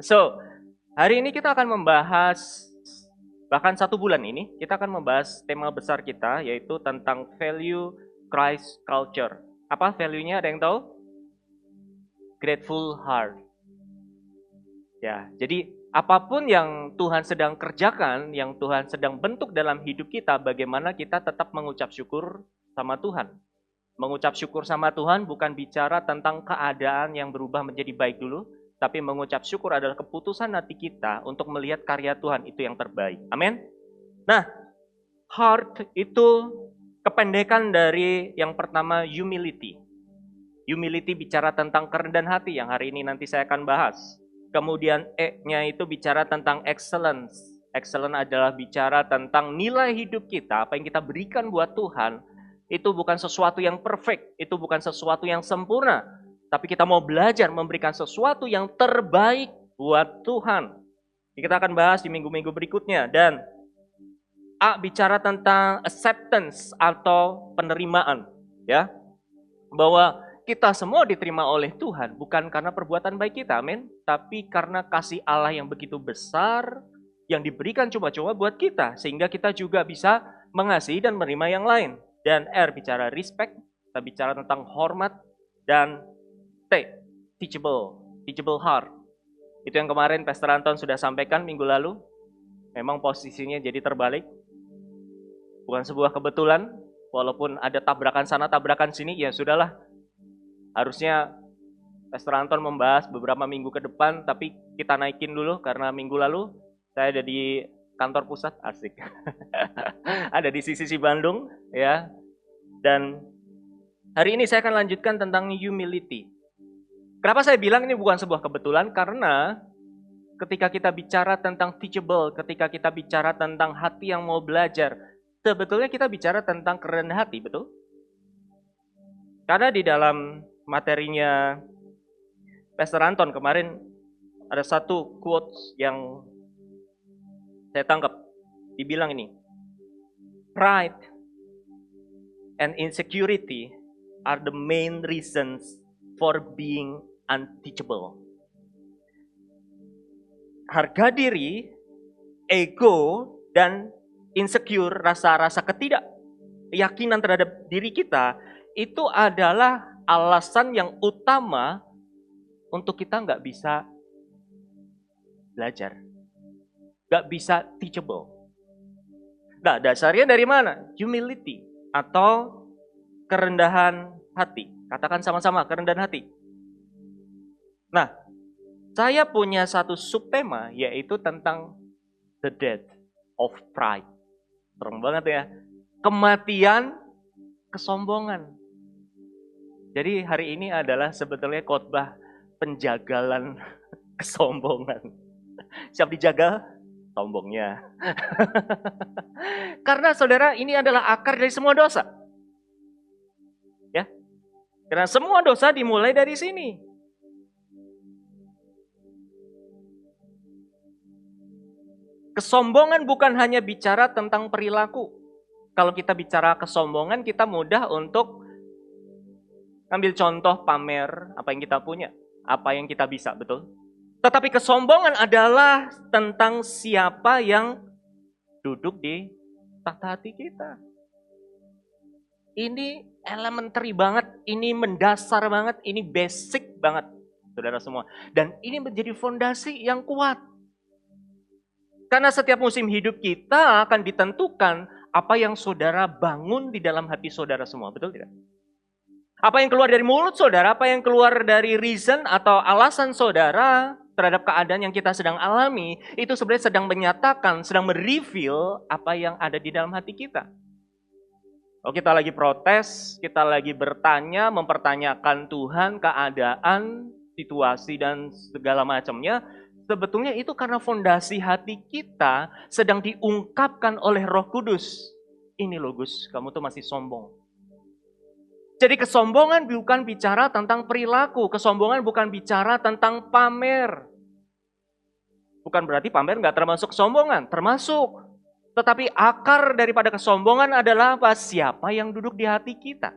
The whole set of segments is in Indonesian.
So, hari ini kita akan membahas, bahkan 1 bulan ini, kita akan membahas tema besar kita, yaitu tentang value Christ culture. Apa value-nya, ada yang tahu? Grateful heart. Ya, jadi apapun yang Tuhan sedang kerjakan, yang Tuhan sedang bentuk dalam hidup kita, bagaimana kita tetap mengucap syukur sama Tuhan. Mengucap syukur sama Tuhan bukan bicara tentang keadaan yang berubah menjadi baik dulu, tapi mengucap syukur adalah keputusan hati kita untuk melihat karya Tuhan itu yang terbaik. Amin. Nah, heart itu kependekan dari yang pertama humility. Humility bicara tentang kerendahan hati yang hari ini nanti saya akan bahas. Kemudian E-nya itu bicara tentang excellence. Excellence adalah bicara tentang nilai hidup kita, apa yang kita berikan buat Tuhan. Itu bukan sesuatu yang perfect, itu bukan sesuatu yang sempurna. Tapi kita mau belajar memberikan sesuatu yang terbaik buat Tuhan. Kita akan bahas di minggu-minggu berikutnya. Dan A bicara tentang acceptance atau penerimaan. Ya, bahwa kita semua diterima oleh Tuhan bukan karena perbuatan baik kita, amin. Tapi karena kasih Allah yang begitu besar yang diberikan cuma-cuma buat kita. Sehingga kita juga bisa mengasihi dan menerima yang lain. Dan R bicara respect, kita bicara tentang hormat. Dan T, teachable heart. Itu yang kemarin Pastor Anton sudah sampaikan minggu lalu. Memang posisinya jadi terbalik. Bukan sebuah kebetulan, walaupun ada tabrakan sana, tabrakan sini, ya sudahlah. Harusnya Pastor Anton membahas beberapa minggu ke depan, tapi kita naikin dulu karena minggu lalu saya ada di kantor pusat, asik. Ada di sisi Bandung, ya. Dan hari ini saya akan lanjutkan tentang humility. Kenapa saya bilang ini bukan sebuah kebetulan? Karena ketika kita bicara tentang teachable, ketika kita bicara tentang hati yang mau belajar, sebetulnya kita bicara tentang kerendahan hati, betul? Karena di dalam materinya Pastor Anton kemarin ada satu quotes yang saya tangkap. Dibilang ini, pride and insecurity are the main reasons for being unteachable. Harga diri, ego, dan insecure, rasa-rasa ketidakyakinan terhadap diri kita, itu adalah alasan yang utama untuk kita nggak bisa belajar. Nggak bisa teachable. Nah, dasarnya dari mana? Humility atau kerendahan hati. Katakan sama-sama, kerendahan hati. Nah, saya punya satu subtema, yaitu tentang the death of pride. Serem banget ya. Kematian kesombongan. Jadi hari ini adalah sebetulnya khotbah penjagalan kesombongan. Siap dijaga? Sombongnya. Karena saudara, ini adalah akar dari semua dosa. Ya, karena semua dosa dimulai dari sini. Kesombongan bukan hanya bicara tentang perilaku. Kalau kita bicara kesombongan, kita mudah untuk ambil contoh pamer apa yang kita punya, apa yang kita bisa, betul? Tetapi kesombongan adalah tentang siapa yang duduk di tahta hati kita. Ini elementary banget, ini mendasar banget, ini basic banget, saudara semua. Dan ini menjadi fondasi yang kuat. Karena setiap musim hidup kita akan ditentukan apa yang saudara bangun di dalam hati saudara semua, betul tidak? Apa yang keluar dari mulut saudara, apa yang keluar dari reason atau alasan saudara terhadap keadaan yang kita sedang alami, itu sebenarnya sedang menyatakan, sedang mereveal apa yang ada di dalam hati kita. Kalau kita lagi protes, kita lagi bertanya, mempertanyakan Tuhan, keadaan, situasi, dan segala macamnya, sebetulnya itu karena fondasi hati kita sedang diungkapkan oleh Roh Kudus. Ini loh Gus, kamu tuh masih sombong. Jadi kesombongan bukan bicara tentang perilaku, kesombongan bukan bicara tentang pamer. Bukan berarti pamer nggak termasuk kesombongan, termasuk. Tetapi akar daripada kesombongan adalah apa? Siapa yang duduk di hati kita.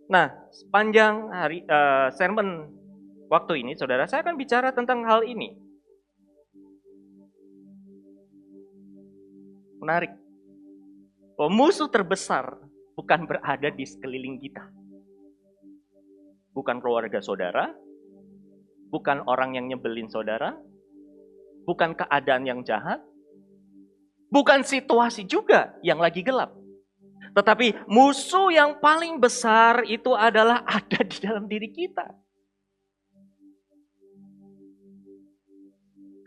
Nah, sepanjang hari sermon waktu ini, saudara, saya akan bicara tentang hal ini. Menarik. Musuh terbesar bukan berada di sekeliling kita. Bukan keluarga saudara, bukan orang yang nyebelin saudara, bukan keadaan yang jahat, bukan situasi juga yang lagi gelap. Tetapi musuh yang paling besar itu adalah ada di dalam diri kita.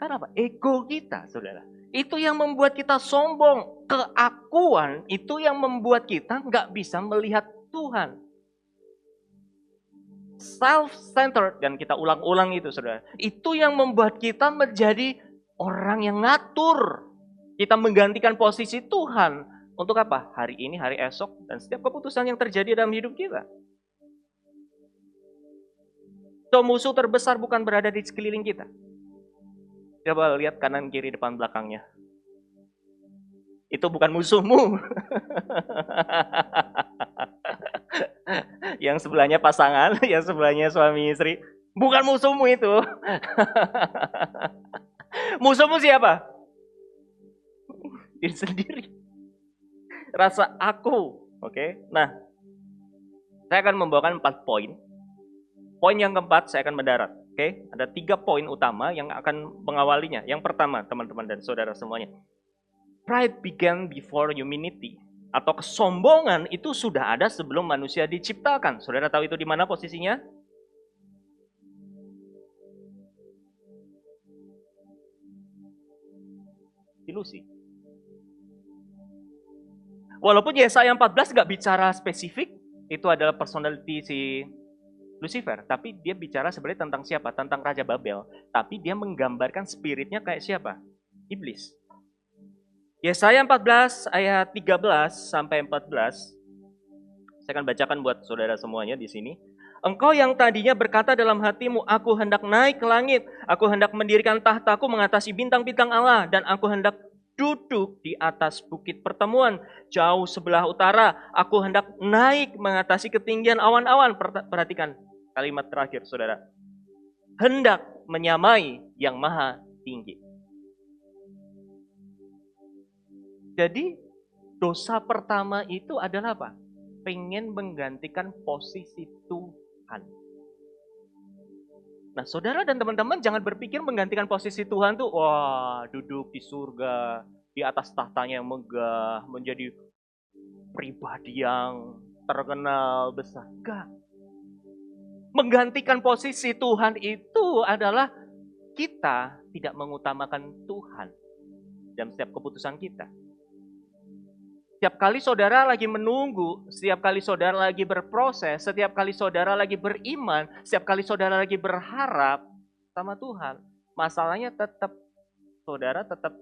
Karena apa? Ego kita, saudara. Itu yang membuat kita sombong. Keakuan itu yang membuat kita nggak bisa melihat Tuhan. Self-centered, dan kita ulang-ulang itu, saudara. Itu yang membuat kita menjadi orang yang ngatur. Kita menggantikan posisi Tuhan. Untuk apa? Hari ini, hari esok, dan setiap keputusan yang terjadi dalam hidup kita. So, musuh terbesar bukan berada di sekeliling kita. Coba lihat kanan, kiri, depan, belakangnya. Itu bukan musuhmu. Yang sebelahnya pasangan, yang sebelahnya suami istri. Bukan musuhmu itu. Musuhmu siapa? Diri sendiri. Rasa aku. Oke. Nah, saya akan membawakan 4 poin. Poin yang keempat saya akan mendarat. Oke, ada 3 poin utama yang akan mengawalinya. Yang pertama, teman-teman dan saudara semuanya. Pride began before humanity. Atau kesombongan itu sudah ada sebelum manusia diciptakan. Saudara tahu itu di mana posisinya? Ilusi. Walaupun Yesaya 14 nggak bicara spesifik, itu adalah personality si Lucifer, tapi dia bicara sebenarnya tentang siapa? Tentang Raja Babel. Tapi dia menggambarkan spiritnya kayak siapa? Iblis. Yesaya 14 ayat 13 sampai 14. Saya akan bacakan buat saudara semuanya di sini. Engkau yang tadinya berkata dalam hatimu, aku hendak naik ke langit, aku hendak mendirikan tahtaku mengatasi bintang-bintang Allah, dan aku hendak duduk di atas bukit pertemuan jauh sebelah utara. Aku hendak naik mengatasi ketinggian awan-awan. Perhatikan kalimat terakhir, saudara. Hendak menyamai yang maha tinggi. Jadi dosa pertama itu adalah apa? Pengen menggantikan posisi Tuhan. Nah, saudara dan teman-teman jangan berpikir menggantikan posisi Tuhan tuh, wah, duduk di surga, di atas tahtanya yang megah, menjadi pribadi yang terkenal besar. Enggak. Menggantikan posisi Tuhan itu adalah kita tidak mengutamakan Tuhan dalam setiap keputusan kita. Setiap kali saudara lagi menunggu, setiap kali saudara lagi berproses, setiap kali saudara lagi beriman, setiap kali saudara lagi berharap sama Tuhan, masalahnya saudara tetap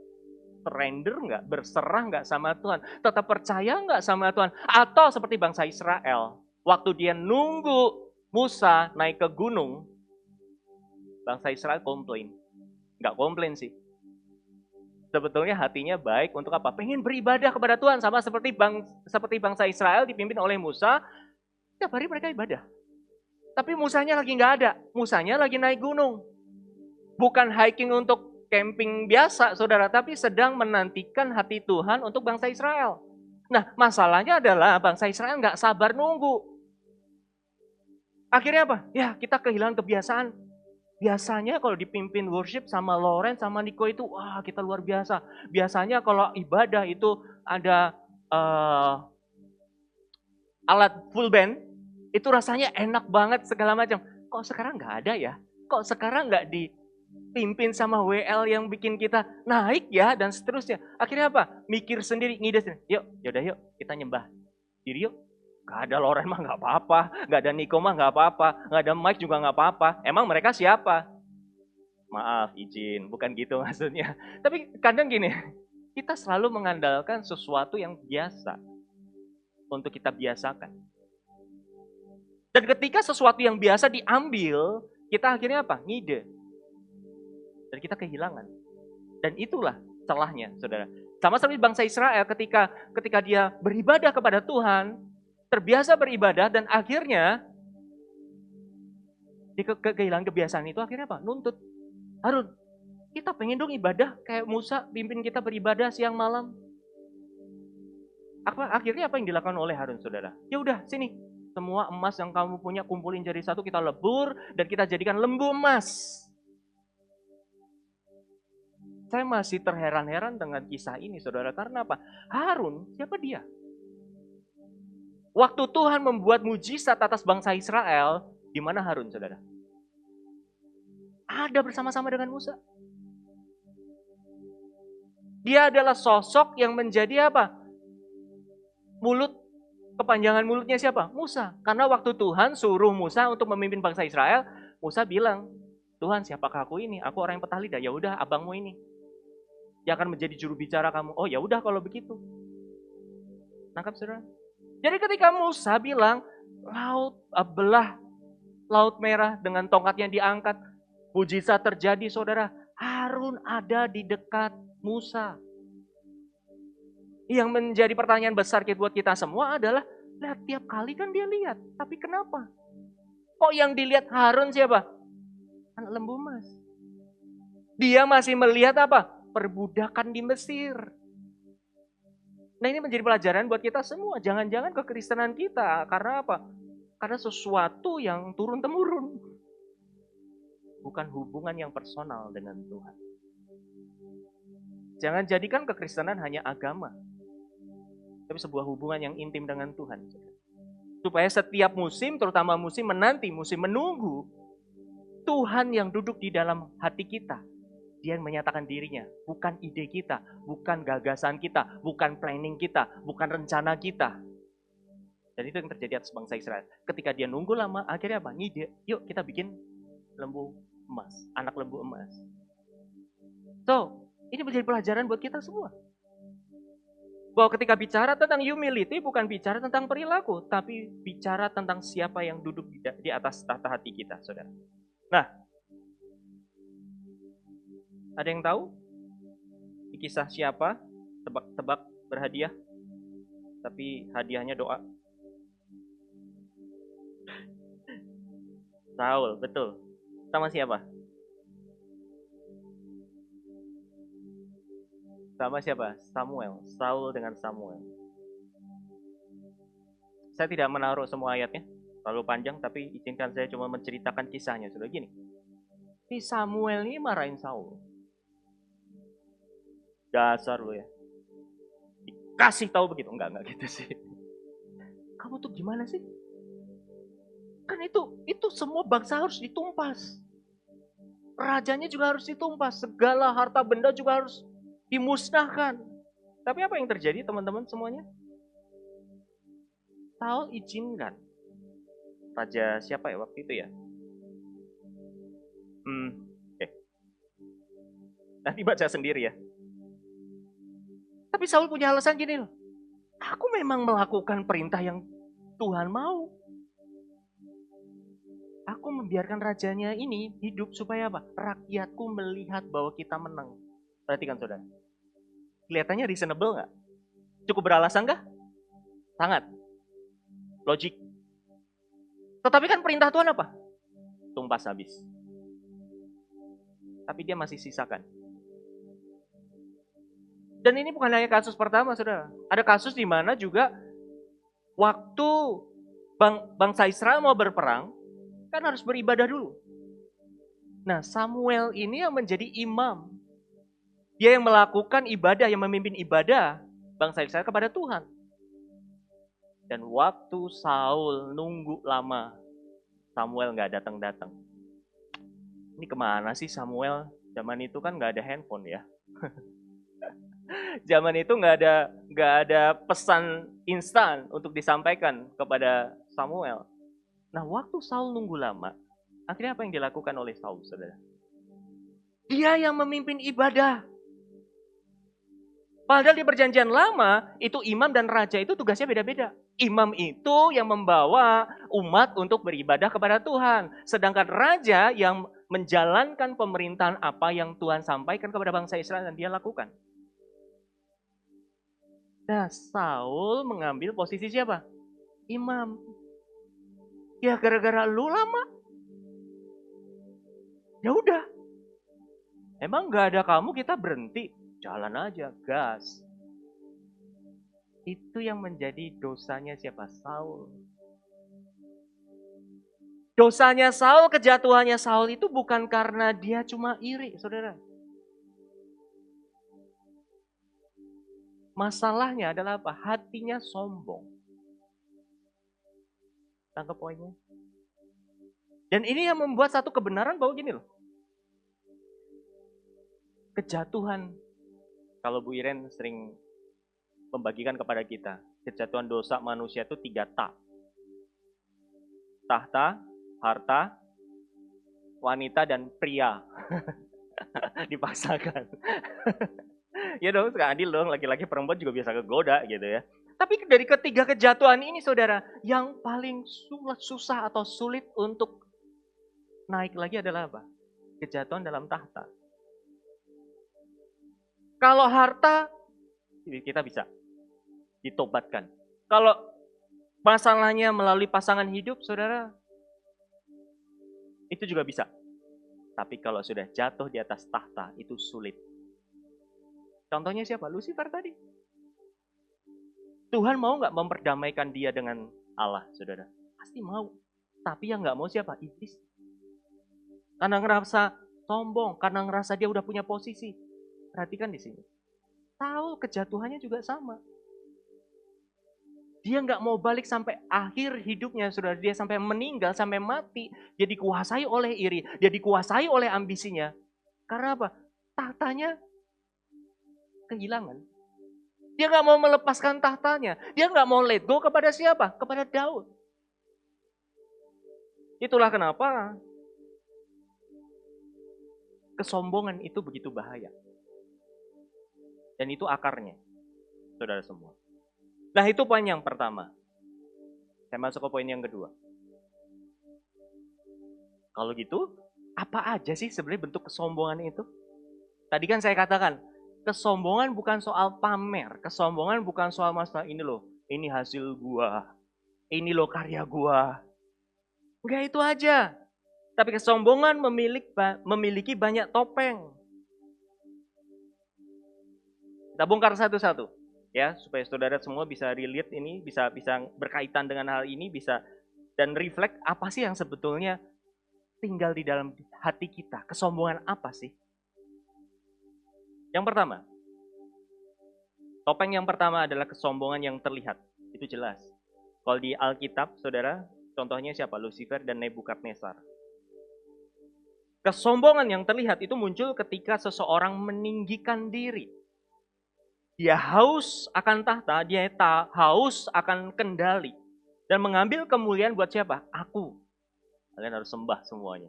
surrender nggak, berserah nggak sama Tuhan, tetap percaya nggak sama Tuhan, atau seperti bangsa Israel, waktu dia nunggu Musa naik ke gunung, bangsa Israel komplain, nggak komplain sih. Sebetulnya hatinya baik untuk apa? Pengen beribadah kepada Tuhan, sama seperti bangsa Israel dipimpin oleh Musa. Setiap hari mereka ibadah. Tapi Musanya lagi nggak ada. Musanya lagi naik gunung. Bukan hiking untuk camping biasa, saudara, tapi sedang menantikan hati Tuhan untuk bangsa Israel. Nah, masalahnya adalah bangsa Israel nggak sabar nunggu. Akhirnya apa? Ya, kita kehilangan kebiasaan. Biasanya kalau dipimpin worship sama Loren, sama Niko itu, wah kita luar biasa. Biasanya kalau ibadah itu ada alat full band, itu rasanya enak banget segala macam. Kok sekarang nggak ada ya? Kok sekarang nggak dipimpin sama WL yang bikin kita naik ya, dan seterusnya. Akhirnya apa? Mikir sendiri, ngide sendiri. Yuk, yaudah yuk, kita nyembah diri yuk. Gak ada Loren mah gak apa-apa, gak ada Niko mah gak apa-apa, gak ada Mike juga gak apa-apa. Emang mereka siapa? Maaf, izin, bukan gitu maksudnya. Tapi kadang gini, kita selalu mengandalkan sesuatu yang biasa untuk kita biasakan. Dan ketika sesuatu yang biasa diambil, kita akhirnya apa? Ngide. Dan kita kehilangan. Dan itulah celahnya, saudara. Sama seperti bangsa Israel ketika dia beribadah kepada Tuhan, terbiasa beribadah, dan akhirnya Di kehilangan kebiasaan itu akhirnya apa? Nuntut. Harun, kita pengen dong ibadah kayak Musa pimpin kita beribadah siang malam. Akhirnya apa yang dilakukan oleh Harun, saudara? Ya udah, sini. Semua emas yang kamu punya kumpulin jadi satu, kita lebur dan kita jadikan lembu emas. Saya masih terheran-heran dengan kisah ini, saudara. Karena apa? Harun, siapa dia? Waktu Tuhan membuat mujizat atas bangsa Israel, di mana Harun, saudara? Ada bersama-sama dengan Musa. Dia adalah sosok yang menjadi apa? Kepanjangan mulutnya siapa? Musa. Karena waktu Tuhan suruh Musa untuk memimpin bangsa Israel, Musa bilang, Tuhan, siapakah aku ini? Aku orang yang petah lidah. Ya udah, abangmu ini. Dia akan menjadi juru bicara kamu. Oh ya udah kalau begitu. Nangkap, saudara? Jadi ketika Musa bilang, belah laut merah dengan tongkatnya diangkat, mujizat terjadi, saudara. Harun ada di dekat Musa. Yang menjadi pertanyaan besar buat kita semua adalah, lihat tiap kali kan dia lihat, tapi kenapa? Kok yang dilihat Harun siapa? Anak lembu emas. Dia masih melihat apa? Perbudakan di Mesir. Nah ini menjadi pelajaran buat kita semua. Jangan-jangan kekristenan kita, karena apa? Karena sesuatu yang turun-temurun. Bukan hubungan yang personal dengan Tuhan. Jangan jadikan kekristenan hanya agama. Tapi sebuah hubungan yang intim dengan Tuhan. Supaya setiap musim, terutama musim menanti, musim menunggu, Tuhan yang duduk di dalam hati kita. Dia yang menyatakan dirinya, bukan ide kita, bukan gagasan kita, bukan planning kita, bukan rencana kita. Dan itu yang terjadi atas bangsa Israel. Ketika dia nunggu lama, akhirnya apa? Ngide, yuk kita bikin lembu emas, anak lembu emas. So, ini menjadi pelajaran buat kita semua. Bahwa ketika bicara tentang humility bukan bicara tentang perilaku, tapi bicara tentang siapa yang duduk di atas tahta hati kita, saudara. Nah, ada yang tahu? Di kisah siapa? Tebak-tebak berhadiah, tapi hadiahnya doa. Saul, betul. Sama siapa? Sama siapa? Samuel. Saul dengan Samuel. Saya tidak menaruh semua ayatnya, terlalu panjang, tapi izinkan saya cuma menceritakan kisahnya. Sudah gini. Si Samuel ini marahin Saul. Dasar lu ya. Dikasih tahu begitu. Enggak gitu sih. Kamu tuh gimana sih? Kan itu semua bangsa harus ditumpas. Rajanya juga harus ditumpas. Segala harta benda juga harus dimusnahkan. Tapi apa yang terjadi teman-teman semuanya? Saul izinkan. Raja siapa ya waktu itu ya? Nanti baca sendiri ya. Tapi Saul punya alasan gini loh. Aku memang melakukan perintah yang Tuhan mau. Aku membiarkan rajanya ini hidup supaya apa? Rakyatku melihat bahwa kita menang. Perhatikan saudara. Kelihatannya reasonable nggak? Cukup beralasan nggak? Sangat. Logik. Tetapi kan perintah Tuhan apa? Tumpas habis. Tapi dia masih sisakan. Dan ini bukan hanya kasus pertama, saudara. Ada kasus di mana juga waktu bangsa Israel mau berperang, kan harus beribadah dulu. Nah, Samuel ini yang menjadi imam. Dia yang melakukan ibadah, yang memimpin ibadah bangsa Israel kepada Tuhan. Dan waktu Saul nunggu lama, Samuel nggak datang-datang. Ini kemana sih Samuel? Zaman itu kan nggak ada handphone ya. Zaman itu nggak ada pesan instan untuk disampaikan kepada Samuel. Nah, waktu Saul nunggu lama, akhirnya apa yang dilakukan oleh Saul, saudara? Dia yang memimpin ibadah. Padahal di perjanjian lama, itu imam dan raja itu tugasnya beda-beda. Imam itu yang membawa umat untuk beribadah kepada Tuhan. Sedangkan raja yang menjalankan pemerintahan apa yang Tuhan sampaikan kepada bangsa Israel dan dia lakukan. Nah, Saul mengambil posisi siapa? Imam. Ya gara-gara lu lama. Ya udah, emang nggak ada kamu kita berhenti, jalan aja, gas. Itu yang menjadi dosanya siapa? Saul. Dosanya Saul, kejatuhannya Saul itu bukan karena dia cuma iri, saudara. Masalahnya adalah apa? Hatinya sombong. Tangkap poinnya. Dan ini yang membuat satu kebenaran bahwa gini loh. Kejatuhan, kalau Bu Iren sering membagikan kepada kita, kejatuhan dosa manusia itu 3 tak. Tahta, harta, wanita, dan pria. Dipaksakan. Ya dong, gak adil dong, laki-laki perempuan juga bisa kegoda gitu ya. Tapi dari ketiga kejatuhan ini saudara, yang paling susah atau sulit untuk naik lagi adalah apa? Kejatuhan dalam tahta. Kalau harta, kita bisa ditobatkan. Kalau masalahnya melalui pasangan hidup, saudara, itu juga bisa. Tapi kalau sudah jatuh di atas tahta, itu sulit. Contohnya siapa? Lucifer tadi. Tuhan mau nggak memperdamaikan dia dengan Allah, saudara? Pasti mau. Tapi yang nggak mau siapa? Iblis. Karena ngerasa sombong, karena ngerasa dia udah punya posisi. Perhatikan di sini. Tahu kejatuhannya juga sama. Dia nggak mau balik sampai akhir hidupnya, saudara. Dia sampai meninggal, sampai mati. Dia dikuasai oleh iri, dia dikuasai oleh ambisinya. Karena apa? Tahtanya kehilangan. Dia nggak mau melepaskan tahtanya. Dia nggak mau let go kepada siapa? Kepada Daud. Itulah kenapa kesombongan itu begitu bahaya. Dan itu akarnya, saudara semua. Nah, itu poin yang pertama. Saya masuk ke poin yang kedua. Kalau gitu, apa aja sih sebenarnya bentuk kesombongan itu? Tadi kan saya katakan, kesombongan bukan soal pamer. Kesombongan bukan soal masalah ini loh, ini hasil gua. Ini loh karya gua. Enggak itu aja. Tapi kesombongan memiliki banyak topeng. Kita bongkar satu-satu. Ya, supaya saudara semua bisa relate ini, bisa berkaitan dengan hal ini, bisa dan reflect apa sih yang sebetulnya tinggal di dalam hati kita. Kesombongan apa sih? Yang pertama, topeng yang pertama adalah kesombongan yang terlihat. Itu jelas. Kalau di Alkitab, saudara, contohnya siapa? Lucifer dan Nebukadnezar. Kesombongan yang terlihat itu muncul ketika seseorang meninggikan diri. Dia haus akan tahta, dia haus akan kendali. Dan mengambil kemuliaan buat siapa? Aku. Kalian harus sembah semuanya.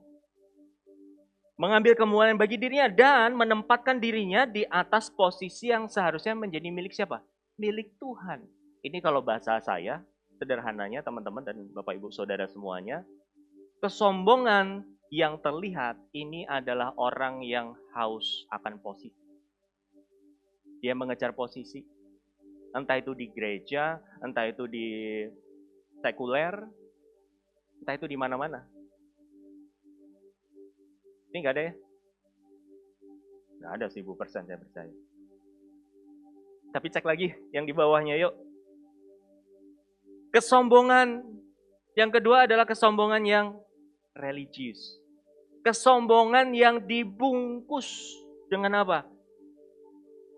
Mengambil kemuliaan bagi dirinya dan menempatkan dirinya di atas posisi yang seharusnya menjadi milik siapa? Milik Tuhan. Ini kalau bahasa saya, sederhananya teman-teman dan Bapak Ibu Saudara semuanya, kesombongan yang terlihat ini adalah orang yang haus akan posisi. Dia mengejar posisi. Entah itu di gereja, entah itu di sekuler, entah itu di mana-mana. Ini nggak ada ya? Nggak ada 1000% saya percaya. Tapi cek lagi yang di bawahnya yuk. Kesombongan yang kedua adalah kesombongan yang religius. Kesombongan yang dibungkus dengan apa?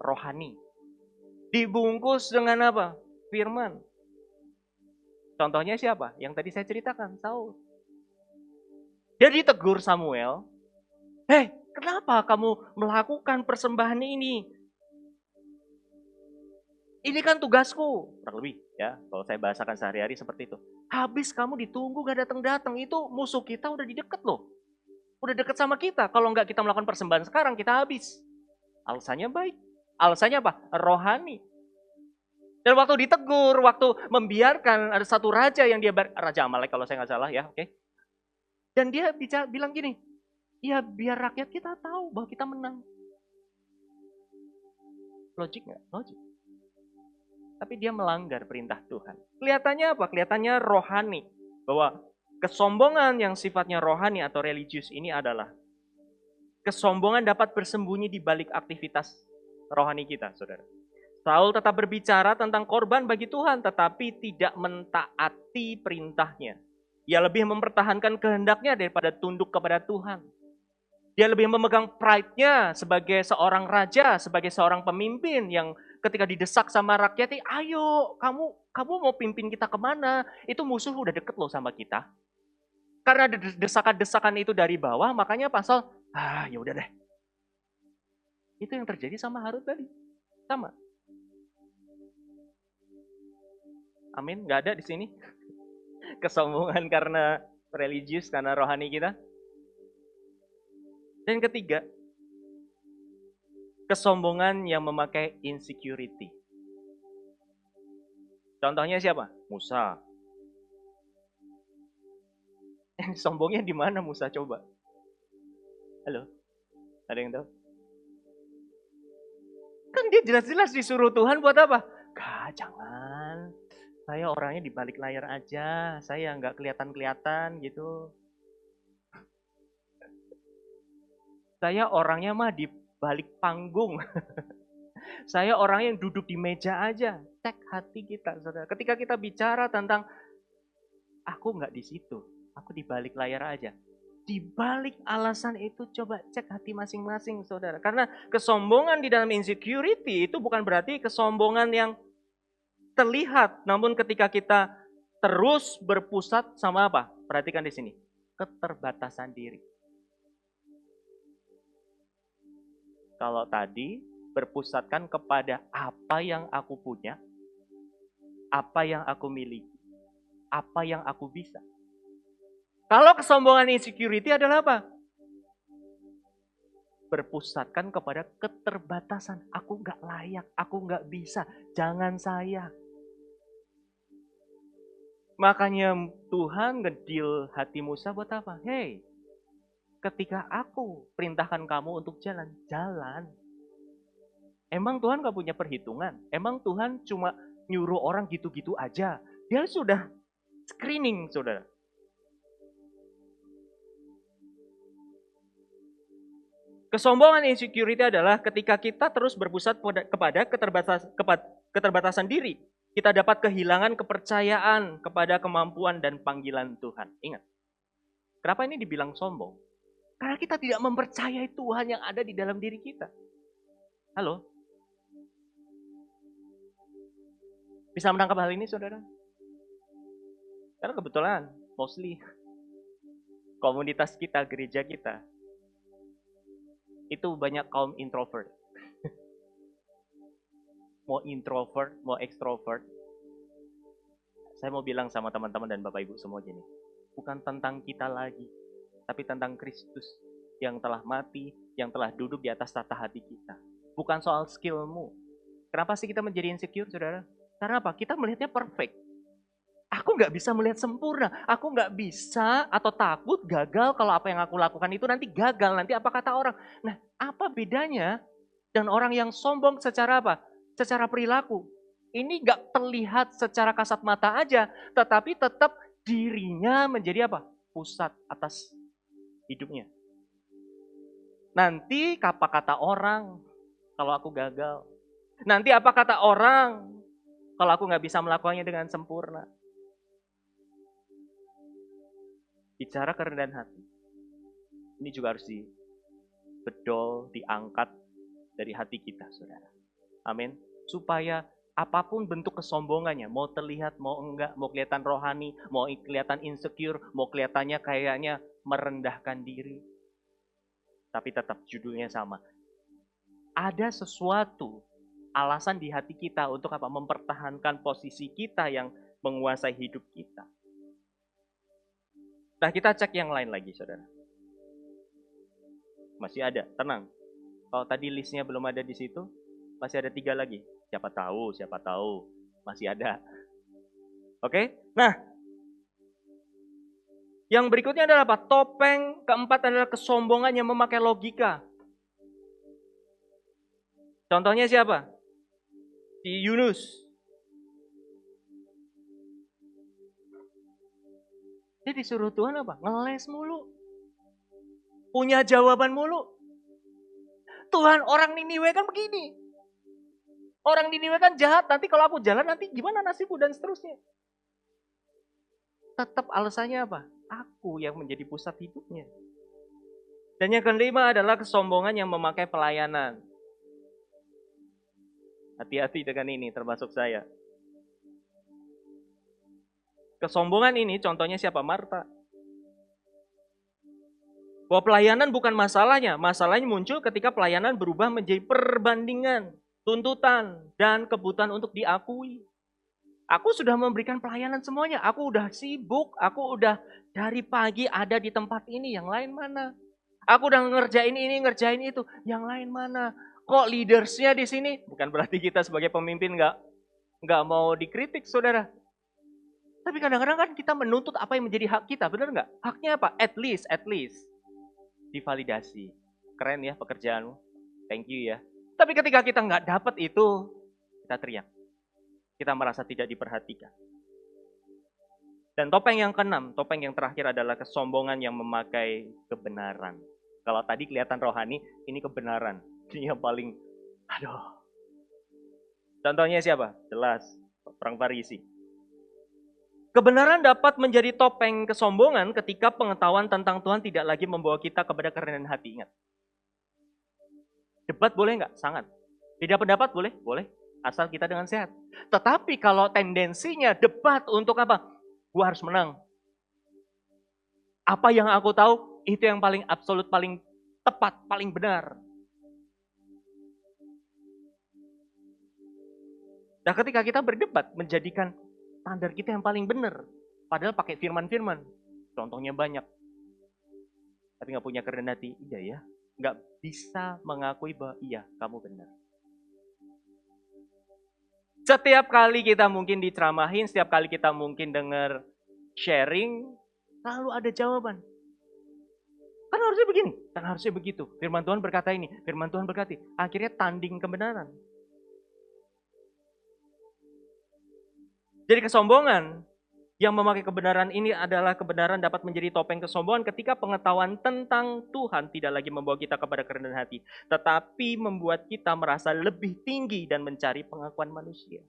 Rohani. Dibungkus dengan apa? Firman. Contohnya siapa? Yang tadi saya ceritakan, Saul. Dia ditegur Samuel. Hei, kenapa kamu melakukan persembahan ini? Ini kan tugasku. Kurang lebih ya, kalau saya bahasakan sehari-hari seperti itu. Habis kamu ditunggu gak datang-datang, itu musuh kita udah di deket loh. Udah deket sama kita. Kalau nggak kita melakukan persembahan sekarang, kita habis. Alasannya baik. Alasannya apa? Rohani. Dan waktu ditegur, waktu membiarkan ada satu raja yang dia, Raja Amalek kalau saya nggak salah ya, oke. Dan dia bilang gini, ya biar rakyat kita tahu bahwa kita menang. Logik nggak? Logik. Tapi dia melanggar perintah Tuhan. Kelihatannya apa? Kelihatannya rohani. Bahwa kesombongan yang sifatnya rohani atau religius ini adalah Kesombongan dapat bersembunyi di balik aktivitas rohani kita, saudara. Saul tetap berbicara tentang korban bagi Tuhan, tetapi tidak mentaati perintahnya. Ia lebih mempertahankan kehendaknya daripada tunduk kepada Tuhan. Dia lebih memegang pride-nya sebagai seorang raja, sebagai seorang pemimpin yang ketika didesak sama rakyatnya, ayo kamu mau pimpin kita kemana? Itu musuh udah deket loh sama kita. Karena desakan-desakan itu dari bawah, makanya pasal, ya udah deh. Itu yang terjadi sama Harut tadi. Sama. Amin, nggak ada di sini. Kesombongan karena religius, karena rohani kita. Dan ketiga, kesombongan yang memakai insecurity. Contohnya siapa? Musa. Sombongnya di mana Musa coba? Halo? Ada yang tahu? Kan dia jelas-jelas disuruh Tuhan buat apa? Jangan. Saya orangnya di balik layar aja. Saya nggak kelihatan-kelihatan gitu. Saya orangnya mah di balik panggung. Saya orangnya yang duduk di meja aja. Cek hati kita, saudara. Ketika kita bicara tentang aku nggak di situ, aku di balik layar aja. Di balik alasan itu coba cek hati masing-masing, saudara. Karena kesombongan di dalam insecurity itu bukan berarti kesombongan yang terlihat, namun ketika kita terus berpusat sama apa? Perhatikan di sini, keterbatasan diri. Kalau tadi berpusatkan kepada apa yang aku punya, apa yang aku miliki, apa yang aku bisa. Kalau kesombongan insecurity adalah apa? Berpusatkan kepada keterbatasan. Aku nggak layak, aku nggak bisa, jangan saya. Makanya Tuhan ngedil hati Musa buat apa? Hey, ketika aku perintahkan kamu untuk jalan, jalan. Emang Tuhan gak punya perhitungan? Emang Tuhan cuma nyuruh orang gitu-gitu aja? Dia sudah screening, saudara. Kesombongan insecurity adalah ketika kita terus berpusat kepada keterbatasan diri. Kita dapat kehilangan kepercayaan kepada kemampuan dan panggilan Tuhan. Ingat, kenapa ini dibilang sombong? Karena kita tidak mempercayai Tuhan yang ada di dalam diri kita. Halo? Bisa menangkap hal ini, saudara? Karena kebetulan, mostly, komunitas kita, gereja kita, itu banyak kaum introvert. Mau introvert, mau extrovert. Saya mau bilang sama teman-teman dan Bapak Ibu semua gini. Bukan tentang kita lagi, tapi tentang Kristus yang telah mati, yang telah duduk di atas tata hati kita. Bukan soal skillmu. Kenapa sih kita menjadi insecure, saudara? Karena apa? Kita melihatnya perfect. Aku nggak bisa melihat sempurna. Aku nggak bisa atau takut gagal kalau apa yang aku lakukan itu nanti gagal. Nanti apa kata orang? Nah, apa bedanya dan orang yang sombong secara apa? Secara perilaku. Ini nggak terlihat secara kasat mata aja, tetapi tetap dirinya menjadi apa? Pusat atas hidupnya. Nanti apa kata orang kalau aku gagal? Nanti apa kata orang kalau aku nggak bisa melakukannya dengan sempurna? Bicara kerendahan hati. Ini juga harus dibedol, diangkat dari hati kita, saudara. Amin. Supaya apapun bentuk kesombongannya, mau terlihat, mau enggak, mau kelihatan rohani, mau kelihatan insecure, mau kelihatannya kayaknya merendahkan diri. Tapi tetap judulnya sama. Ada sesuatu alasan di hati kita untuk apa? Mempertahankan posisi kita yang menguasai hidup kita. Nah, kita cek yang lain lagi, saudara. Masih ada, tenang. Kalau tadi listnya belum ada di situ, masih ada 3 lagi. Siapa tahu, masih ada. Oke? Nah, yang berikutnya adalah apa? Topeng keempat adalah kesombongan yang memakai logika. Contohnya siapa? Si Yunus. Dia disuruh Tuhan apa? Ngeles mulu. Punya jawaban mulu. Tuhan, orang Niniwe kan begini. Orang Niniwe kan jahat, nanti kalau aku jalan nanti gimana nasibku dan seterusnya. Tetap alasannya apa? Aku yang menjadi pusat hidupnya. Dan yang kelima adalah kesombongan yang memakai pelayanan. Hati-hati dengan ini, termasuk saya. Kesombongan ini contohnya siapa? Marta. Bahwa pelayanan bukan masalahnya. Masalahnya muncul ketika pelayanan berubah menjadi perbandingan, tuntutan, dan kebutuhan untuk diakui. Aku sudah memberikan pelayanan semuanya. Aku udah sibuk. Aku udah dari pagi ada di tempat ini. Yang lain mana? Aku udah ngerjain ini, ngerjain itu. Yang lain mana? Kok leadersnya di sini? Bukan berarti kita sebagai pemimpin nggak mau dikritik, saudara. Tapi kadang-kadang kan kita menuntut apa yang menjadi hak kita, benar nggak? Haknya apa? At least divalidasi. Keren ya pekerjaanmu. Thank you ya. Tapi ketika kita nggak dapat itu, kita teriak. Kita merasa tidak diperhatikan. Dan topeng yang keenam, topeng yang terakhir adalah kesombongan yang memakai kebenaran. Kalau tadi kelihatan rohani, ini kebenaran. Ini yang paling, aduh. Contohnya siapa? Jelas, orang Farisi. Kebenaran dapat menjadi topeng kesombongan ketika pengetahuan tentang Tuhan tidak lagi membawa kita kepada kerendahan hati. Ingat. Debat boleh nggak? Sangat. Beda pendapat boleh? Boleh. Asal kita dengan sehat. Tetapi kalau tendensinya debat untuk apa? Gua harus menang. Apa yang aku tahu, itu yang paling absolut, paling tepat, paling benar. Dan ketika kita berdebat, menjadikan standar kita yang paling benar. Padahal pakai firman-firman. Contohnya banyak. Tapi nggak punya kerendahan hati. Iya ya. Nggak bisa mengakui bahwa iya, kamu benar. Setiap kali kita mungkin diceramahin, setiap kali kita mungkin dengar sharing, selalu ada jawaban. Kan harusnya begini, kan harusnya begitu. Firman Tuhan berkata ini, firman Tuhan berkata. Akhirnya tanding kebenaran. Jadi kesombongan yang memakai kebenaran ini adalah kebenaran dapat menjadi topeng kesombongan ketika pengetahuan tentang Tuhan tidak lagi membawa kita kepada kerendahan hati, tetapi membuat kita merasa lebih tinggi dan mencari pengakuan manusia.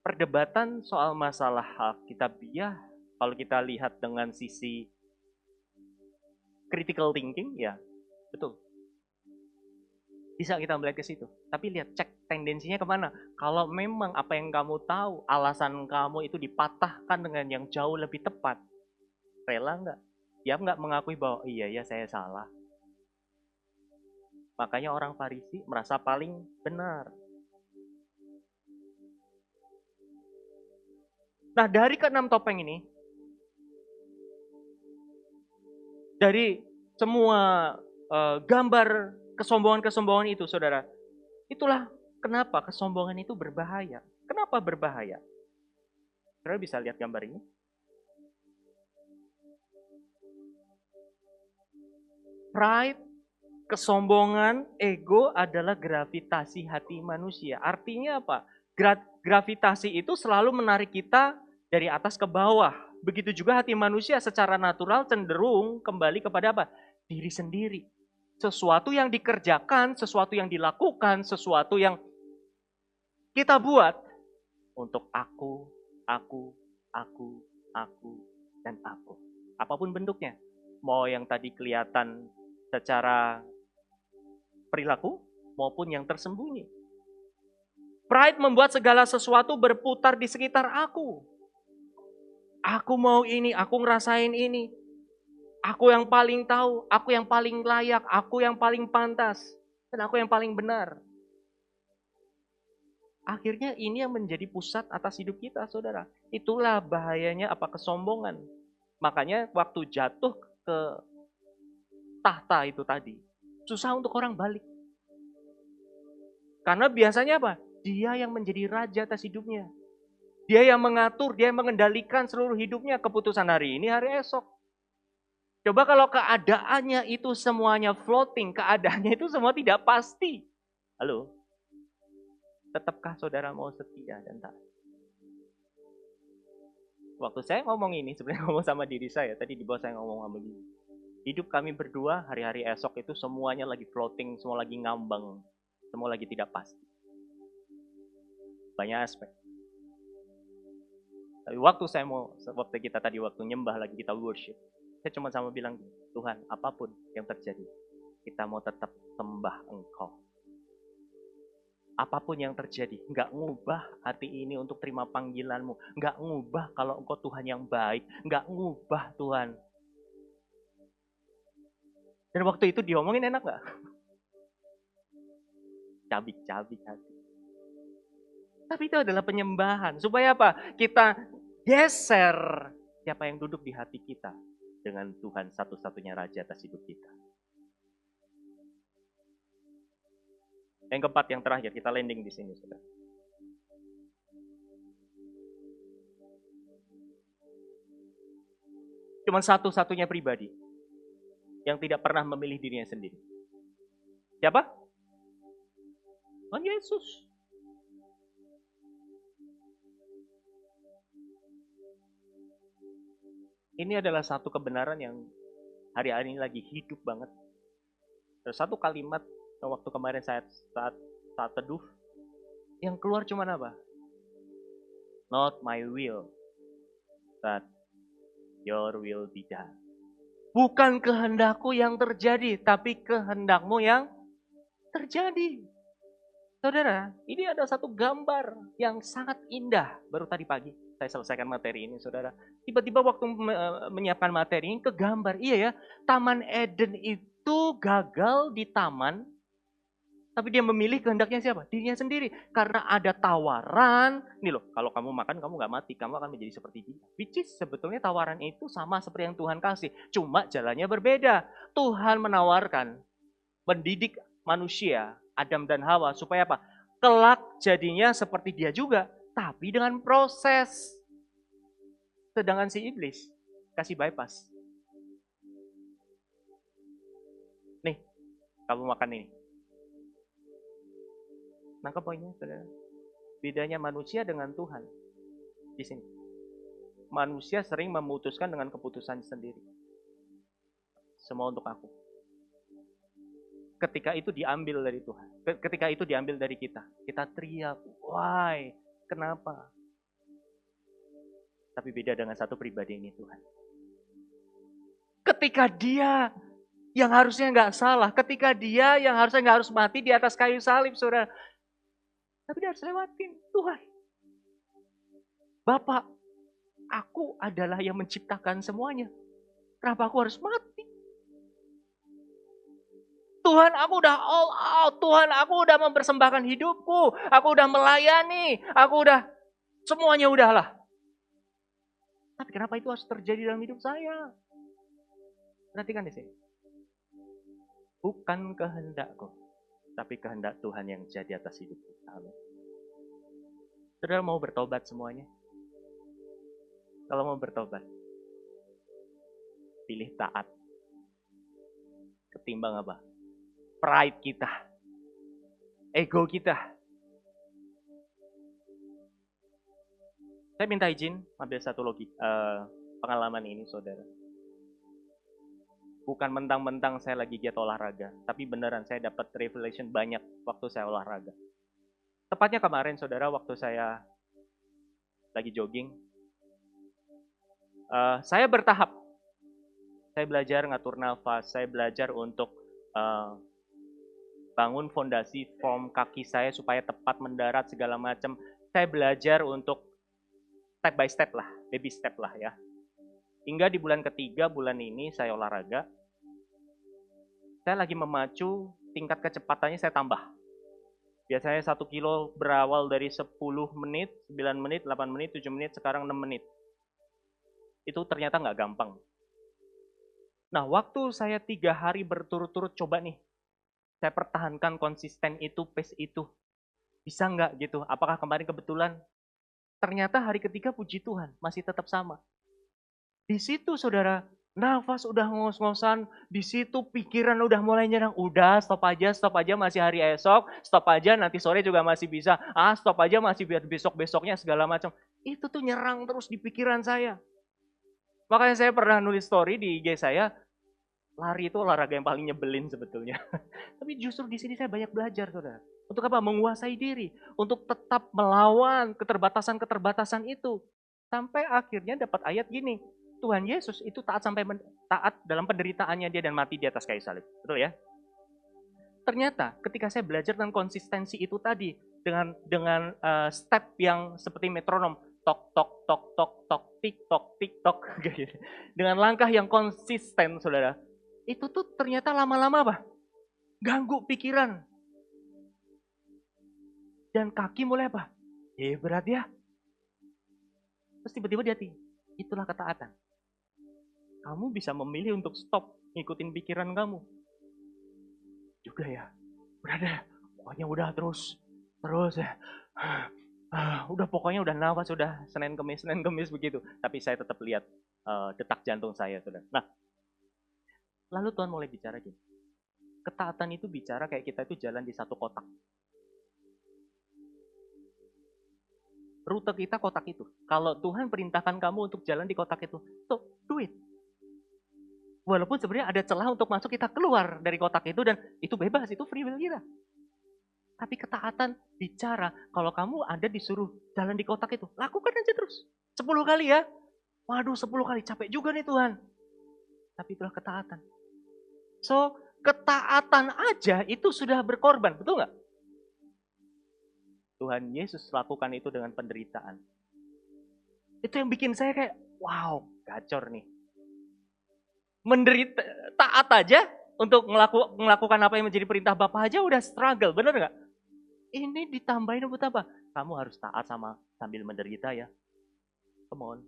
Perdebatan soal masalah hak kitabiah, kalau kita lihat dengan sisi critical thinking, ya betul. Bisa kita melihat ke situ. Tapi lihat, cek tendensinya kemana. Kalau memang apa yang kamu tahu, alasan kamu itu dipatahkan dengan yang jauh lebih tepat. Rela nggak? Dia nggak mengakui bahwa iya ya saya salah. Makanya orang Farisi merasa paling benar. Nah dari keenam topeng ini, dari semua gambar kesombongan-kesombongan itu, saudara. Itulah kenapa kesombongan itu berbahaya. Kenapa berbahaya? Saudara bisa lihat gambar ini. Pride, kesombongan, ego adalah gravitasi hati manusia. Artinya apa? Gravitasi itu selalu menarik kita dari atas ke bawah. Begitu juga hati manusia secara natural cenderung kembali kepada apa? Diri sendiri. Sesuatu yang dikerjakan, sesuatu yang dilakukan, sesuatu yang kita buat untuk aku, dan aku. Apapun bentuknya. Mau yang tadi kelihatan secara perilaku, maupun yang tersembunyi. Pride membuat segala sesuatu berputar di sekitar aku. Aku mau ini, aku ngerasain ini. Aku yang paling tahu, aku yang paling layak, aku yang paling pantas, dan aku yang paling benar. Akhirnya ini yang menjadi pusat atas hidup kita, saudara. Itulah bahayanya apa kesombongan. Makanya waktu jatuh ke tahta itu tadi, susah untuk orang balik. Karena biasanya apa? Dia yang menjadi raja atas hidupnya. Dia yang mengatur, dia yang mengendalikan seluruh hidupnya, keputusan hari ini, hari esok. Coba kalau keadaannya itu semuanya floating, keadaannya itu semua tidak pasti. Halo? Tetapkah saudara mau setia dan taat? Waktu saya ngomong ini, sebenarnya ngomong sama diri saya, tadi di bawah saya ngomong sama diri. Hidup kami berdua, hari-hari esok itu semuanya lagi floating, semua lagi ngambang, semua lagi tidak pasti. Banyak aspek. Tapi waktu kita tadi waktu nyembah lagi kita worship, saya cuma sama bilang, Tuhan, apapun yang terjadi, kita mau tetap sembah Engkau. Apapun yang terjadi, nggak ngubah hati ini untuk terima panggilanmu, nggak ngubah kalau Engkau Tuhan yang baik, nggak ngubah Tuhan. Dan waktu itu diomongin enak nggak? Cabik-cabik hati. Tapi itu adalah penyembahan. Supaya apa? Kita geser siapa yang duduk di hati kita dengan Tuhan satu-satunya Raja atas hidup kita. Yang keempat, yang terakhir, kita landing di sini, saudara. Cuma satu-satunya pribadi yang tidak pernah memilih dirinya sendiri. Siapa? Tuhan Yesus. Ini adalah satu kebenaran yang hari-hari ini lagi hidup banget. Terus satu kalimat waktu kemarin saat teduh, yang keluar cuma apa? Not my will, but your will be done. Bukan kehendakku yang terjadi, tapi kehendakmu yang terjadi. Saudara, ini ada satu gambar yang sangat indah. Baru tadi pagi saya selesaikan materi ini, saudara. Tiba-tiba waktu menyiapkan materi ini ke gambar. Iya ya, Taman Eden itu gagal di taman, tapi dia memilih kehendaknya siapa? Dirinya sendiri. Karena ada tawaran, nih loh, kalau kamu makan kamu gak mati, kamu akan menjadi seperti dia. Which is sebetulnya tawaran itu sama seperti yang Tuhan kasih, cuma jalannya berbeda. Tuhan menawarkan, mendidik manusia, Adam dan Hawa, supaya apa? Kelak jadinya seperti dia juga, tapi dengan proses. Sedangkan si iblis kasih bypass. Nih, kamu makan ini. Nangkep poinnya, saudara? Bedanya manusia dengan Tuhan di sini. Manusia sering memutuskan dengan keputusan sendiri. Semua untuk aku. Ketika itu diambil dari Tuhan, ketika itu diambil dari kita teriak, why? Kenapa? Tapi beda dengan satu pribadi ini, Tuhan. Ketika dia yang harusnya nggak salah, ketika dia yang harusnya nggak harus mati di atas kayu salib, saudara, tapi dia harus lewatin. Tuhan, Bapak, aku adalah yang menciptakan semuanya. Kenapa aku harus mati? Tuhan, aku udah all out. Tuhan, aku udah mempersembahkan hidupku. Aku udah melayani. Aku udah, semuanya udahlah. Tapi kenapa itu harus terjadi dalam hidup saya? Perhatikan di sini. Bukan kehendakku, tapi kehendak Tuhan yang jadi atas hidup kita. Saudara mau bertobat semuanya? Kalau mau bertobat, pilih taat. Ketimbang apa? Pride kita. Ego kita. Saya minta izin ambil satu pengalaman ini, saudara. Bukan mentang-mentang saya lagi giat olahraga, tapi beneran saya dapat revelation banyak waktu saya olahraga. Tepatnya kemarin, saudara, waktu saya lagi jogging, saya bertahap. Saya belajar ngatur nafas, saya belajar untuk bangun fondasi form kaki saya supaya tepat mendarat segala macam. Saya belajar untuk step by step lah, baby step lah ya. Hingga di bulan ketiga, bulan ini saya olahraga. Saya lagi memacu, tingkat kecepatannya saya tambah. Biasanya 1 kilo berawal dari 10 menit, 9 menit, 8 menit, 7 menit, sekarang 6 menit. Itu ternyata nggak gampang. Nah, waktu saya 3 hari berturut-turut coba nih, saya pertahankan konsisten itu, pace itu. Bisa nggak gitu? Apakah kemarin kebetulan? Ternyata hari ketiga puji Tuhan, masih tetap sama. Di situ saudara, nafas udah ngos-ngosan, di situ pikiran udah mulai nyerang. Udah, stop aja masih hari esok, stop aja nanti sore juga masih bisa. Stop aja masih biar besok-besoknya segala macam. Itu tuh nyerang terus di pikiran saya. Makanya saya pernah nulis story di IG saya, lari itu olahraga yang paling nyebelin sebetulnya. Tapi justru di sini saya banyak belajar, saudara. Untuk apa? Menguasai diri. Untuk tetap melawan keterbatasan-keterbatasan itu. Sampai akhirnya dapat ayat gini. Tuhan Yesus itu taat dalam penderitaannya dia dan mati di atas kayu salib. Betul ya? Ternyata ketika saya belajar tentang konsistensi itu tadi dengan step yang seperti metronom, tok tok tok tok tok tik tok gitu. Dengan langkah yang konsisten, saudara, itu tuh ternyata lama-lama apa? Ganggu pikiran. Dan kaki mulai apa? Berat ya. Terus tiba-tiba dia itulah ketaatan. Kamu bisa memilih untuk stop ngikutin pikiran kamu. Juga ya. Udah deh, pokoknya udah terus ya. Udah pokoknya udah nafas, udah Senin Kemis begitu. Tapi saya tetap lihat detak jantung saya, saudara. Nah, lalu Tuhan mulai bicara gini. Ketaatan itu bicara kayak kita itu jalan di satu kotak. Rute kita kotak itu. Kalau Tuhan perintahkan kamu untuk jalan di kotak itu, so do it. Walaupun sebenarnya ada celah untuk masuk, kita keluar dari kotak itu dan itu bebas, itu free will kita. Tapi ketaatan bicara, kalau kamu ada disuruh jalan di kotak itu, lakukan aja terus. 10 kali ya. Waduh 10 kali, capek juga nih Tuhan. Tapi itulah ketaatan. So, ketaatan aja itu sudah berkorban, betul nggak? Tuhan Yesus lakukan itu dengan penderitaan. Itu yang bikin saya kayak, wow, gacor nih. Menderita, taat aja untuk melakukan apa yang menjadi perintah Bapa aja udah struggle, bener nggak? Ini ditambahin buat apa? Kamu harus taat sambil menderita ya. Come on.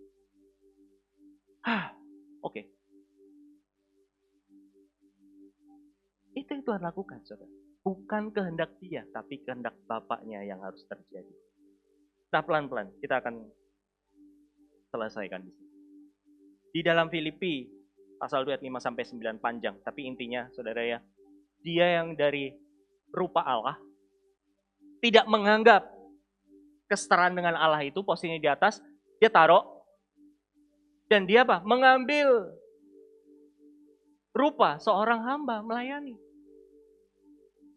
Oke. Itu yang Tuhan lakukan, saudara. Bukan kehendak dia, tapi kehendak Bapaknya yang harus terjadi. Nah, pelan-pelan kita akan selesaikan di sini. Di dalam Filipi pasal 2 ayat 5 sampai 9 panjang, tapi intinya saudara ya, dia yang dari rupa Allah tidak menganggap kesetaraan dengan Allah itu posisinya di atas, dia taruh dan dia apa? Mengambil rupa seorang hamba melayani.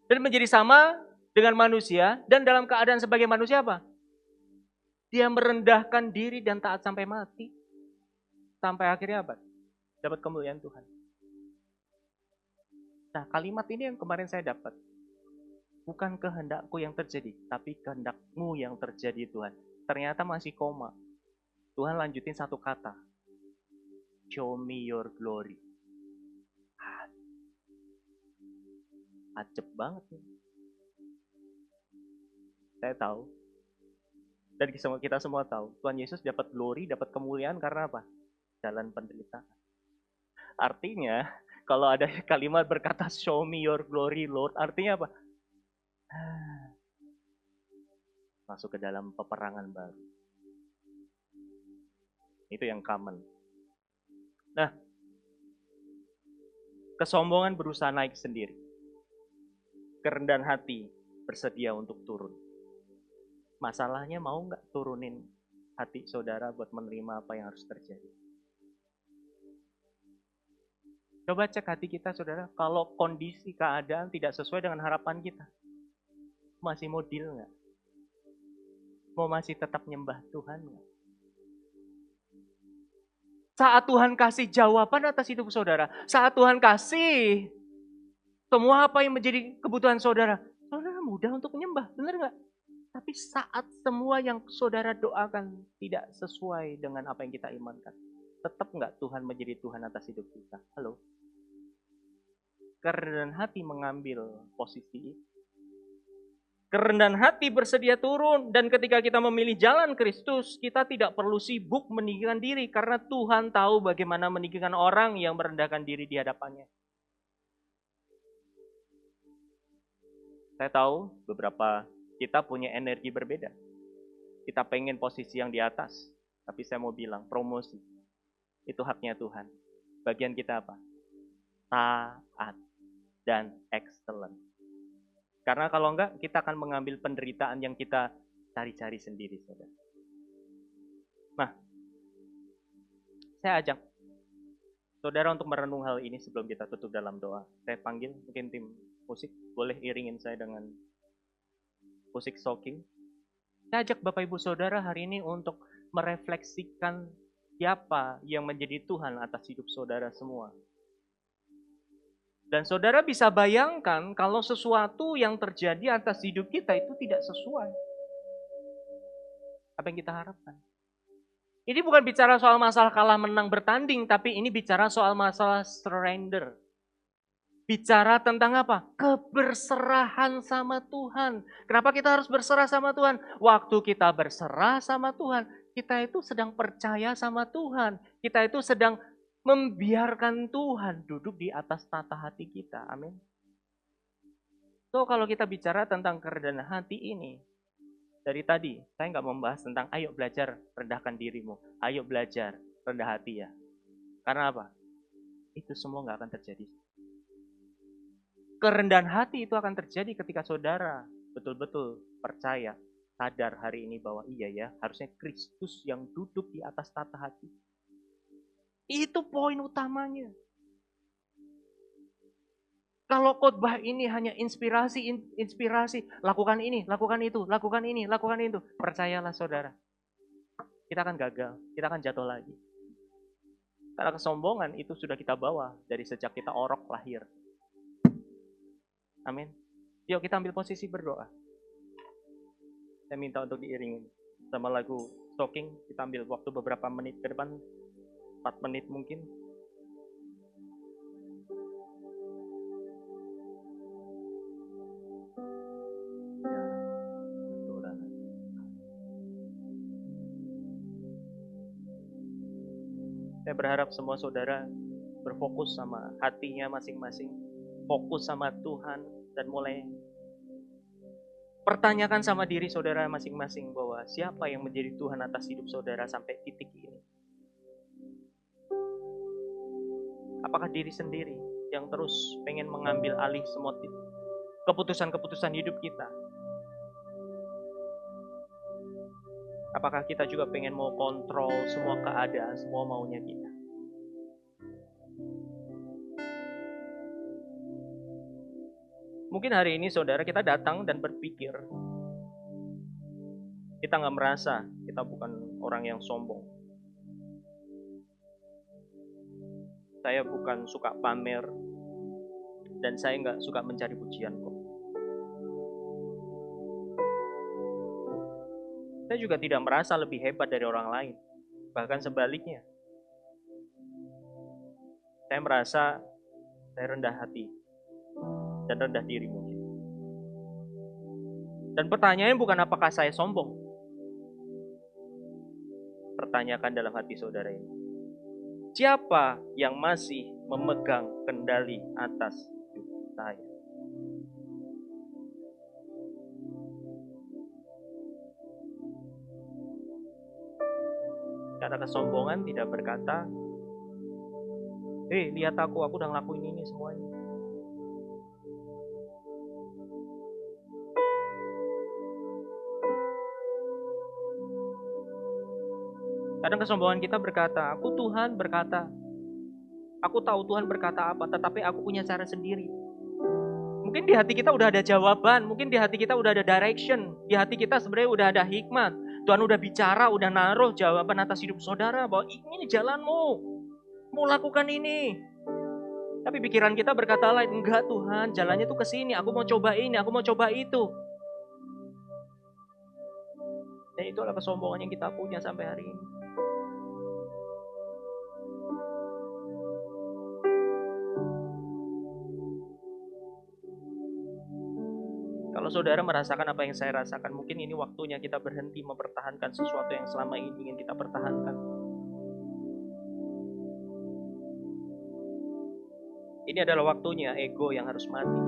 Dan menjadi sama dengan manusia dan dalam keadaan sebagai manusia apa? Dia merendahkan diri dan taat sampai mati. Sampai akhirnya apa? Dapat kemuliaan Tuhan. Nah, kalimat ini yang kemarin saya dapat. Bukan kehendakku yang terjadi, tapi kehendakmu yang terjadi Tuhan. Ternyata masih koma. Tuhan lanjutin satu kata. Show me your glory. Acep banget nih. Saya tahu. Dan kita semua tahu. Tuhan Yesus dapat glory, dapat kemuliaan karena apa? Jalan penderitaan. Artinya, kalau ada kalimat berkata show me your glory Lord, artinya apa? Masuk ke dalam peperangan baru. Itu yang common. Nah, kesombongan berusaha naik sendiri. Kerendahan hati bersedia untuk turun. Masalahnya mau nggak turunin hati saudara buat menerima apa yang harus terjadi? Coba cek hati kita saudara, kalau kondisi keadaan tidak sesuai dengan harapan kita, masih mau deal nggak? Mau masih tetap nyembah Tuhan nggak? Saat Tuhan kasih jawaban atas hidup saudara, saat Tuhan kasih semua apa yang menjadi kebutuhan saudara, saudara mudah untuk menyembah, benar nggak? Tapi saat semua yang saudara doakan tidak sesuai dengan apa yang kita imankan, tetap nggak Tuhan menjadi Tuhan atas hidup kita? Halo? Kerendahan hati mengambil posisi itu. Kerendahan hati bersedia turun, dan ketika kita memilih jalan Kristus, kita tidak perlu sibuk meninggikan diri, karena Tuhan tahu bagaimana meninggikan orang yang merendahkan diri di hadapannya. Saya tahu beberapa kita punya energi berbeda. Kita pengen posisi yang di atas, tapi saya mau bilang, promosi. Itu haknya Tuhan. Bagian kita apa? Taat dan excellent. Karena kalau enggak, kita akan mengambil penderitaan yang kita cari-cari sendiri, saudara. Nah, saya ajak saudara untuk merenung hal ini sebelum kita tutup dalam doa. Saya panggil mungkin tim musik, boleh iringin saya dengan musik soaking. Saya ajak Bapak Ibu Saudara hari ini untuk merefleksikan siapa yang menjadi Tuhan atas hidup saudara semua. Dan saudara bisa bayangkan kalau sesuatu yang terjadi atas hidup kita itu tidak sesuai apa yang kita harapkan. Ini bukan bicara soal masalah kalah menang bertanding, tapi ini bicara soal masalah surrender. Bicara tentang apa? Keberserahan sama Tuhan. Kenapa kita harus berserah sama Tuhan? Waktu kita berserah sama Tuhan, kita itu sedang percaya sama Tuhan. Kita itu sedang membiarkan Tuhan duduk di atas tata hati kita. Amin. So, kalau kita bicara tentang kerendahan hati ini, dari tadi saya nggak membahas tentang ayo belajar rendahkan dirimu. Ayo belajar rendah hati ya. Karena apa? Itu semua nggak akan terjadi. Kerendahan hati itu akan terjadi ketika saudara betul-betul percaya, sadar hari ini bahwa iya ya, harusnya Kristus yang duduk di atas tata hati. Itu poin utamanya. Kalau khotbah ini hanya inspirasi, lakukan ini, lakukan itu, lakukan ini, lakukan itu. Percayalah saudara, kita akan gagal, kita akan jatuh lagi. Karena kesombongan itu sudah kita bawa dari sejak kita orok lahir. Amin. Yuk kita ambil posisi berdoa. Saya minta untuk diiringi sama lagu Stalking. Kita ambil waktu beberapa menit ke depan, 4 menit mungkin. Saya berharap semua saudara berfokus sama hatinya masing-masing, fokus sama Tuhan, dan mulai pertanyakan sama diri saudara masing-masing bahwa siapa yang menjadi Tuhan atas hidup saudara sampai titik ini. Apakah diri sendiri yang terus pengen mengambil alih semua keputusan-keputusan hidup kita? Apakah kita juga pengen mau kontrol semua keadaan, semua maunya kita? Mungkin hari ini saudara kita datang dan berpikir, kita nggak merasa kita bukan orang yang sombong. Saya bukan suka pamer, dan saya nggak suka mencari pujian kok. Saya juga tidak merasa lebih hebat dari orang lain, bahkan sebaliknya. Saya merasa saya rendah hati dan rendah diri mungkin. Dan pertanyaannya bukan apakah saya sombong. Pertanyakan dalam hati saudara ini. Siapa yang masih memegang kendali atas hidup saya? Karena kesombongan tidak berkata, lihat aku udah ngelakuin ini semuanya. Kadang kesombongan kita berkata, Tuhan berkata, aku tahu Tuhan berkata apa, tetapi aku punya cara sendiri. Mungkin di hati kita udah ada jawaban, mungkin di hati kita udah ada direction, di hati kita sebenarnya udah ada hikmat. Tuhan udah bicara, udah naruh jawaban atas hidup saudara bahwa ini jalanmu, mau lakukan ini. Tapi pikiran kita berkata lain, enggak Tuhan, jalannya tuh ke sini, aku mau coba ini, aku mau coba itu. Dan itu adalah kesombongan yang kita punya sampai hari ini. Kalau saudara merasakan apa yang saya rasakan, mungkin ini waktunya kita berhenti mempertahankan sesuatu yang selama ini ingin kita pertahankan. Ini adalah waktunya ego yang harus mati.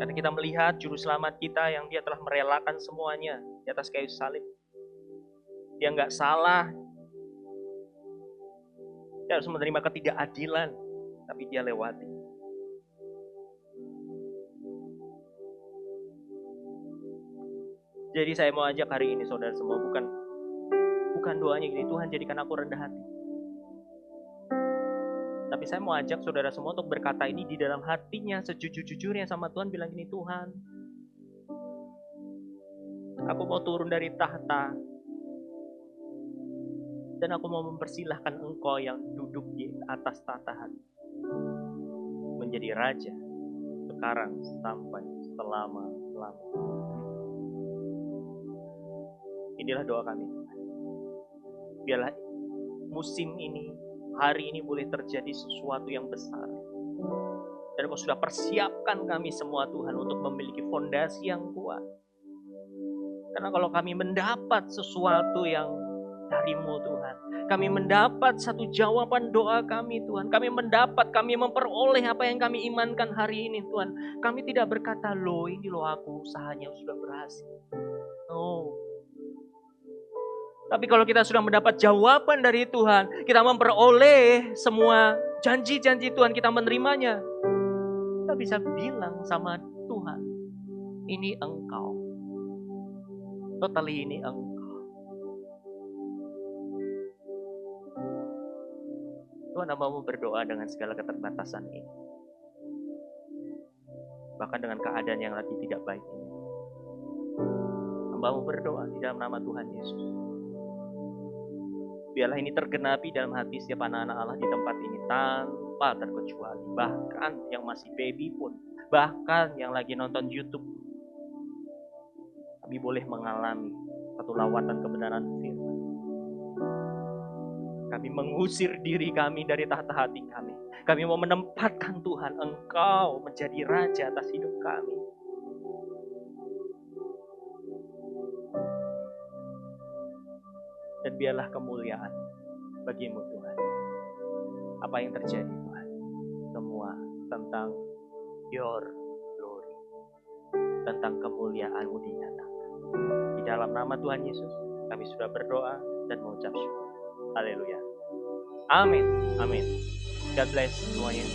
Karena kita melihat juru selamat kita yang dia telah merelakan semuanya di atas kayu salib. Dia nggak salah. Dia harus menerima ketidakadilan, tapi dia lewati. Jadi saya mau ajak hari ini saudara semua, bukan Bukan doanya gini, Tuhan jadikan aku rendah hati. Tapi saya mau ajak saudara semua untuk berkata ini di dalam hatinya, sejujur-jujurnya sama Tuhan, bilang gini, Tuhan, aku mau turun dari tahta, dan aku mau mempersilahkan Engkau yang duduk di atas tahta hati, menjadi Raja, sekarang sampai selama-lamanya. Inilah doa kami. Biarlah musim ini, hari ini boleh terjadi sesuatu yang besar. Dan Kau sudah persiapkan kami semua Tuhan untuk memiliki fondasi yang kuat. Karena kalau kami mendapat sesuatu yang dari-Mu Tuhan, kami mendapat satu jawaban doa kami Tuhan, kami memperoleh apa yang kami imankan hari ini Tuhan. Kami tidak berkata, loh ini loh aku usahanya sudah berhasil. No. Tapi kalau kita sudah mendapat jawaban dari Tuhan, kita memperoleh semua janji-janji Tuhan, kita menerimanya. Kita bisa bilang sama Tuhan, ini Engkau. Totally ini Engkau. Tuhan, hamba-Mu berdoa dengan segala keterbatasan ini. Bahkan dengan keadaan yang lagi tidak baik ini. Hamba-Mu berdoa di dalam nama Tuhan Yesus. Biarlah ini tergenapi dalam hati setiap anak-anak Allah di tempat ini tanpa terkecuali. Bahkan yang masih baby pun, bahkan yang lagi nonton YouTube, kami boleh mengalami satu lawatan kebenaran firman. Kami mengusir diri kami dari tahta hati kami. Kami mau menempatkan Tuhan, Engkau menjadi Raja atas hidup kami. Dan biarlah kemuliaan bagi-Mu Tuhan. Apa yang terjadi Tuhan? Semua tentang Your glory. Tentang kemuliaan-Mu dinyatakan. Di dalam nama Tuhan Yesus, kami sudah berdoa dan mengucap syukur. Haleluya. Amin. Amin. God bless semuanya.